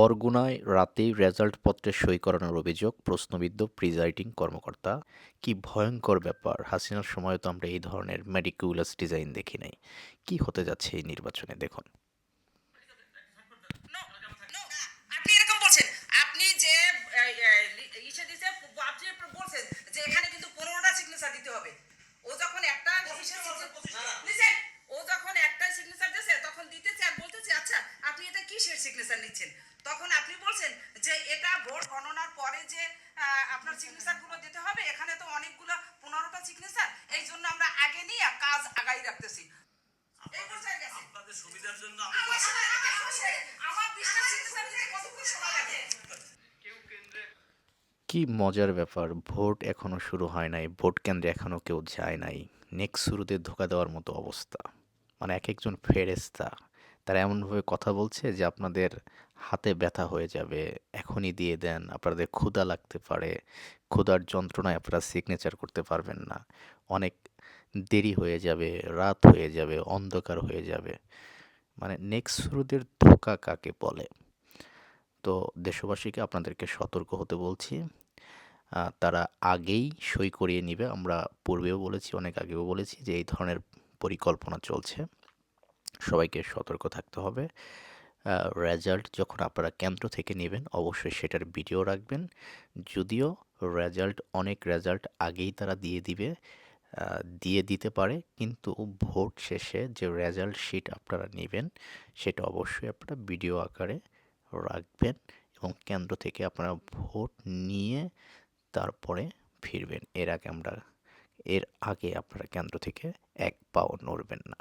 বরগুনায় রাতেই রেজাল্ট পত্রে সই করানোর অভিযোগ প্রশ্নবিদ্ধ প্রিজাইডিং কর্মকর্তা। কি ভয়ঙ্কর ব্যাপার! হাসিনার সময় তো আমরা এই ধরনের মেডিকুলাস ডিজাইন দেখি নাই। কি হতে যাচ্ছে এই নির্বাচনে দেখুন। নো নো আপনি এরকম বলছেন আপনি যে ইসে দিতে আপনি বলছেন যে এখানে কিন্তু 15টা সিগনেচার দিতে হবে ও যখন একটা অফিসিয়াল লিসেন ও যখন একটা সিগনেচার দিয়েছে তখন দিতেছে আর বলতেছে আচ্ছা আপনি এটা কিসের সিগনেচার নিচ্ছেন তখন আপনি বলছেন যে এটা ভোট গণনার পরে যে আপনার সিগনেচার গুলো দিতে হবে এখানে তো অনেকগুলো 15টা সিগনেচার এই জন্য আমরা আগে নিয়ে কাজ আগাই রাখতেছি এই পর্যায়ে গেছে আপনাদের সুবিধার জন্য আমি আমার বিশ্বাস সিগনেচার দিতে কতক্ষণ সময় লাগে কি মজার ব্যাপার! ভোট এখনো শুরু হয় নাই, ভোট কেন্দ্রে এখনো কেউ যায় নাই। নেক্সট শুরুতে ধোঁকা দেওয়ার মতো অবস্থা। মানে একেকজন ফেরেশতা। তারা এমনভাবে কথা বলছে যে আপনাদের হাতে ব্যথা হয়ে যাবে, এখনই দিয়ে দেন, আপনাদের ক্ষুধা লাগতে পারে, ক্ষুধার যন্ত্রণায় আপনারা সিগনেচার করতে পারবেন না, অনেক দেরি হয়ে যাবে, রাত হয়ে যাবে, অন্ধকার হয়ে যাবে। মানে নেক্সট শুরুদের ধোঁকা কাকে বলে? তো দেশবাসীকে আপনাদেরকে সতর্ক হতে বলছি। তারা আগেই সই করিয়ে নিবে। আমরা পূর্বেও বলেছি, অনেক আগেও বলেছি যে এই ধরনের পরিকল্পনা চলছে। সবাইকে সতর্ক থাকতে হবে। রেজাল্ট যখন আপনারা কেন্দ্র থেকে নেবেন অবশ্যই সেটার ভিডিও রাখবেন। যদিও অনেক রেজাল্ট আগেই তারা দিয়ে দিবে, দিয়ে দিতে পারে, কিন্তু ভোট শেষে যে রেজাল্ট শিট আপনারা নেবেন সেটা অবশ্যই আপনারা ভিডিও আকারে রাখবেন এবং কেন্দ্র থেকে আপনারা ভোট নিয়ে তারপরে ফিরবেন। এর আগে আপনারা কেন্দ্র থেকে এক পাও নড়বেন না।